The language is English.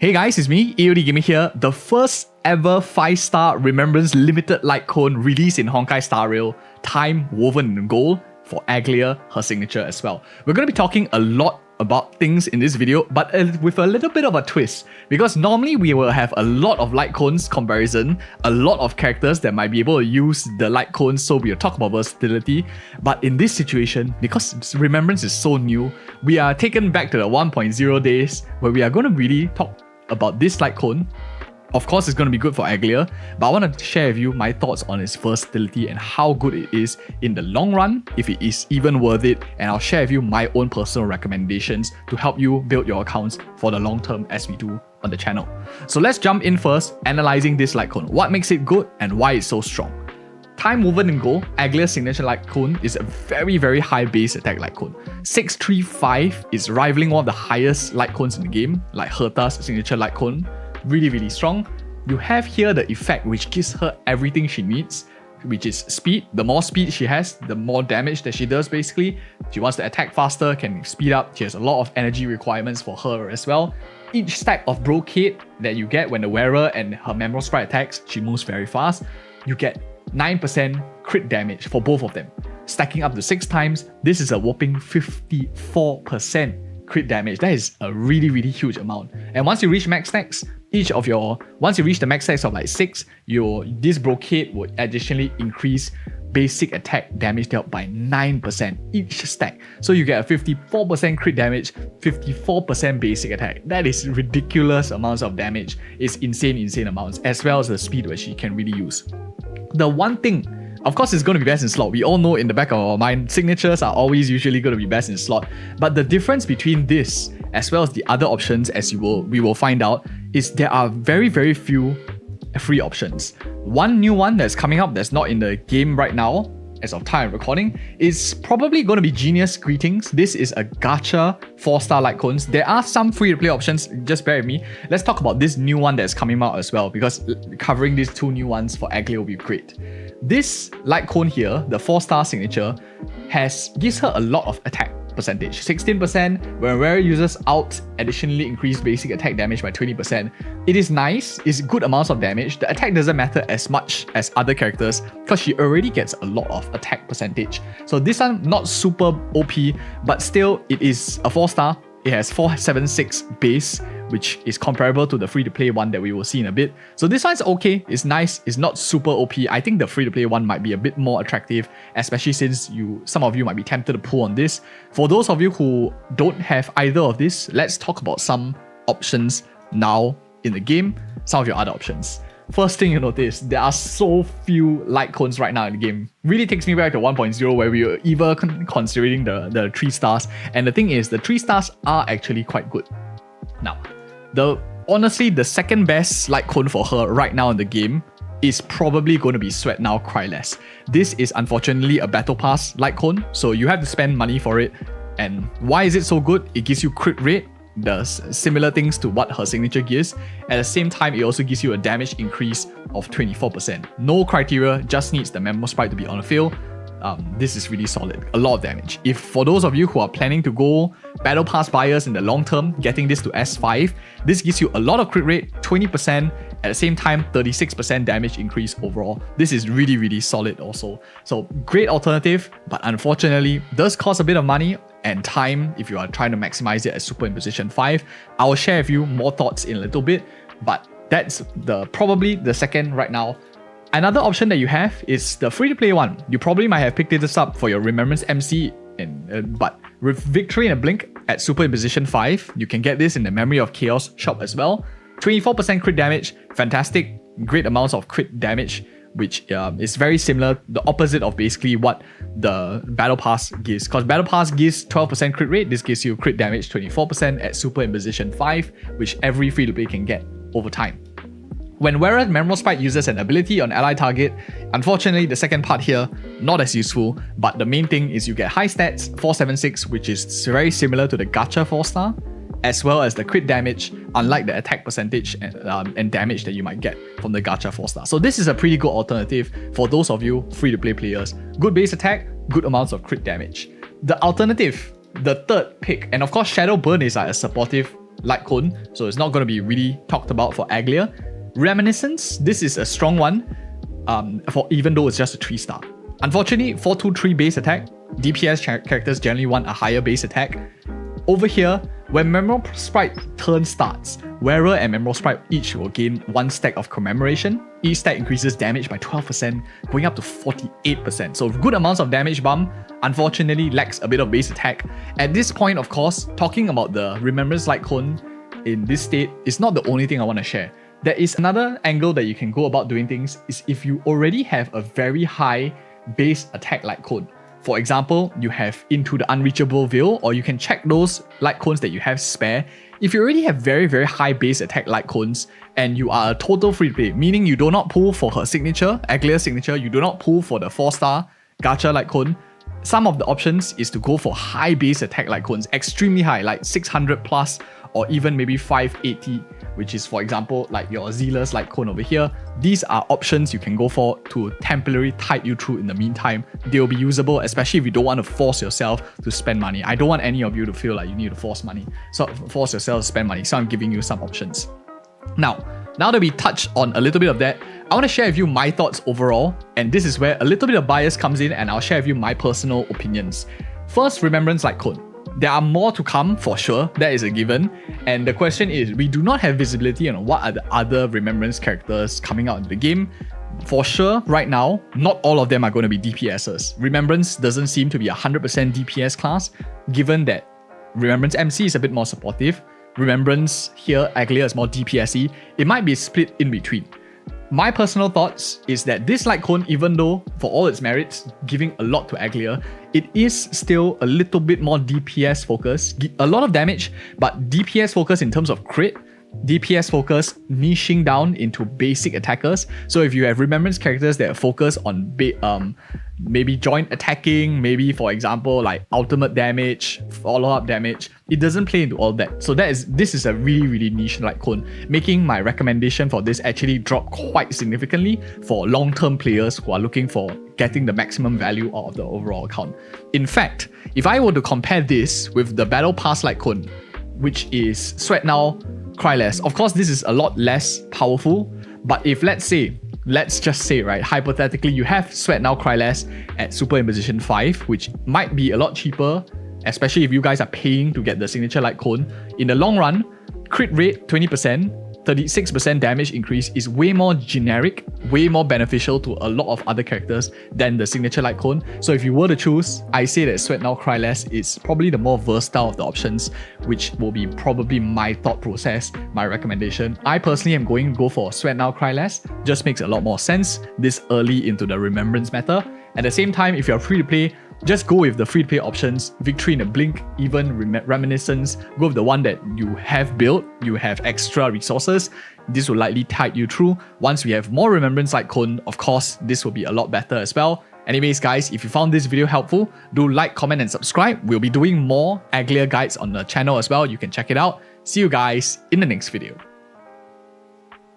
Hey guys, it's me, EODGamer here, the first ever 5-star Remembrance Limited Lightcone released in Honkai Star Rail, time woven in gold for Aglaea, her signature as well. We're going to be talking a lot about things in this video, but with a little bit of a twist, because normally we will have a lot of Lightcones comparison, a lot of characters that might be able to use the Lightcones, so we'll talk about versatility. But in this situation, because Remembrance is so new, we are taken back to the 1.0 days where we are going to really talk about this Lightcone. Of course, it's going to be good for Aglaea, but I want to share with you my thoughts on its versatility and how good it is in the long run, if it is even worth it, and I'll share with you my own personal recommendations to help you build your accounts for the long term as we do on the channel. So let's jump in first, analyzing this Lightcone. What makes it good and why it's so strong? Time woven in gold, Aglaea's signature Lightcone is a very high base attack Lightcone. 635 is rivaling one of the highest Lightcones in the game, like Herta's signature Lightcone. Really strong. You have here the effect which gives her everything she needs, which is speed. The more speed she has, the more damage that she does basically. She wants to attack faster, can speed up. She has a lot of energy requirements for her as well. Each stack of brocade that you get when the wearer and her Memorial Sprite attacks, she moves very fast. You get 9% crit damage for both of them. Stacking up to 6 times, this is a whopping 54% crit damage. That is a really huge amount. And once you reach max stacks, once you reach the max stacks of like 6, this brocade would additionally increase basic attack damage dealt by 9% each stack. So you get a 54% crit damage, 54% basic attack. That is ridiculous amounts of damage. It's insane amounts, as well as the speed which she can really use. The one thing, of course, it's going to be best in slot. We all know in the back of our mind, signatures are always usually going to be best in slot. But the difference between this, as well as the other options, as we will find out, is there are very few free options. One new one that's coming up that's not in the game right now, as of time of recording, is probably going to be Genius Greetings. This is a gacha 4-star Lightcones. There are some free-to-play options, just bear with me. Let's talk about this new one that's coming out as well, because covering these 2 new ones for Aglaea will be great. This Lightcone here, the 4-star signature, gives her a lot of attack percentage. 16% when wearer uses out, additionally increase basic attack damage by 20%. It is nice, it's good amounts of damage. The attack doesn't matter as much as other characters because she already gets a lot of attack percentage. So this one not super OP, but still it is a 4-star. It has 476 base, which is comparable to the free-to-play one that we will see in a bit. So this one's okay, it's nice, it's not super OP. I think the free-to-play one might be a bit more attractive, especially since some of you might be tempted to pull on this. For those of you who don't have either of this, let's talk about some options now in the game, some of your other options. First thing you notice, there are so few Lightcones right now in the game. Really takes me back to 1.0 where we were even considering the 3 stars. And the thing is, the 3 stars are actually quite good. Now, honestly, the second best Lightcone for her right now in the game is probably going to be Sweat Now, Cry Less. This is unfortunately a Battle Pass Lightcone, so you have to spend money for it. And why is it so good? It gives you crit rate, does similar things to what her signature gives. At the same time, it also gives you a damage increase of 24%. No criteria, just needs the Memorial Sprite to be on a field. This is really solid, a lot of damage. If for those of you who are planning to go Battle Pass buyers in the long term, getting this to S5, this gives you a lot of crit rate, 20%, at the same time 36% damage increase overall. This is really solid also. So great alternative, but unfortunately does cost a bit of money and time if you are trying to maximize it at Super Imposition 5. I will share with you more thoughts in a little bit, but that's probably the second right now. Another option that you have is the free-to-play one. You probably might have picked this up for your Remembrance MC, but with Victory in a Blink at Super Imposition 5, you can get this in the Memory of Chaos shop as well. 24% crit damage, fantastic, great amounts of crit damage, which is very similar, the opposite of basically what the Battle Pass gives. Because Battle Pass gives 12% crit rate, this gives you crit damage 24% at Super Imposition 5, which every free-to-play can get over time. When wearer Memorial Sprite uses an ability on ally target, unfortunately the second part here, not as useful, but the main thing is you get high stats, 476, which is very similar to the gacha 4-star, as well as the crit damage, unlike the attack percentage and damage that you might get from the gacha 4-star. So this is a pretty good alternative for those of you free-to-play players. Good base attack, good amounts of crit damage. The alternative, the third pick, and of course Shadow Burn is like a supportive Lightcone, so it's not going to be really talked about for Aglaea. Reminiscence, this is a strong one, for even though it's just a 3-star. Unfortunately, 4-2-3 base attack, DPS characters generally want a higher base attack. Over here, when Memorial Sprite turn starts, Wearer and Memorial Sprite each will gain 1 stack of Commemoration. Each stack increases damage by 12%, going up to 48%. So good amounts of damage bump, unfortunately lacks a bit of base attack. At this point, of course, talking about the Remembrance Lightcone in this state is not the only thing I want to share. There is another angle that you can go about doing things is if you already have a very high base attack Lightcone. For example, you have Into the Unreachable Veil, or you can check those Lightcones that you have spare. If you already have very, very high base attack Lightcones and you are a total free to play, meaning you do not pull for her signature, Aglaea's signature, you do not pull for the 4-star gacha Lightcone, some of the options is to go for high base attack Lightcones, extremely high, like 600 plus, or even maybe 580, which is, for example, like your Zealous Lightcone over here. These are options you can go for to temporarily tide you through in the meantime. They'll be usable, especially if you don't want to force yourself to spend money. I don't want any of you to feel like you need to force yourself to spend money, so I'm giving you some options. Now that we touched on a little bit of that, I want to share with you my thoughts overall, and this is where a little bit of bias comes in, and I'll share with you my personal opinions. First, Remembrance Lightcone. There are more to come for sure, that is a given. And the question is, we do not have visibility on what are the other Remembrance characters coming out in the game. For sure, right now, not all of them are going to be DPSs. Remembrance doesn't seem to be a 100% DPS class, given that Remembrance MC is a bit more supportive. Remembrance here, Aglaea is more DPSy. It might be split in between. My personal thoughts is that this Lightcone, even though for all its merits, giving a lot to Aglaea, it is still a little bit more DPS focused. A lot of damage, but DPS focus in terms of crit, DPS focus niching down into basic attackers. So if you have Remembrance characters that are focused on maybe joint attacking, maybe for example like ultimate damage, follow-up damage, it doesn't play into all that. So this is a really, really niche Lightcone, making my recommendation for this actually drop quite significantly for long-term players who are looking for getting the maximum value out of the overall account. In fact, if I were to compare this with the Battle Pass Lightcone, which is Sweat Now, Cry Less, of course this is a lot less powerful, but if let's just say, right, hypothetically, you have Sweat Now, Cry Less at Super Imposition 5, which might be a lot cheaper, especially if you guys are paying to get the signature Lightcone. In the long run, crit rate 20%, 36% damage increase is way more generic, way more beneficial to a lot of other characters than the signature Lightcone. So if you were to choose, I say that Sweat Now, Cry Less is probably the more versatile of the options, which will be probably my thought process, my recommendation. I personally am going to go for Sweat Now, Cry Less. Just makes a lot more sense this early into the Remembrance meta. At the same time, if you're free to play, just go with the free-to-play options, Victory in a Blink, even Reminiscence. Go with the one that you have built, you have extra resources. This will likely tide you through. Once we have more Remembrance Lightcone, of course, this will be a lot better as well. Anyways, guys, if you found this video helpful, do like, comment, and subscribe. We'll be doing more Aglaea guides on the channel as well. You can check it out. See you guys in the next video.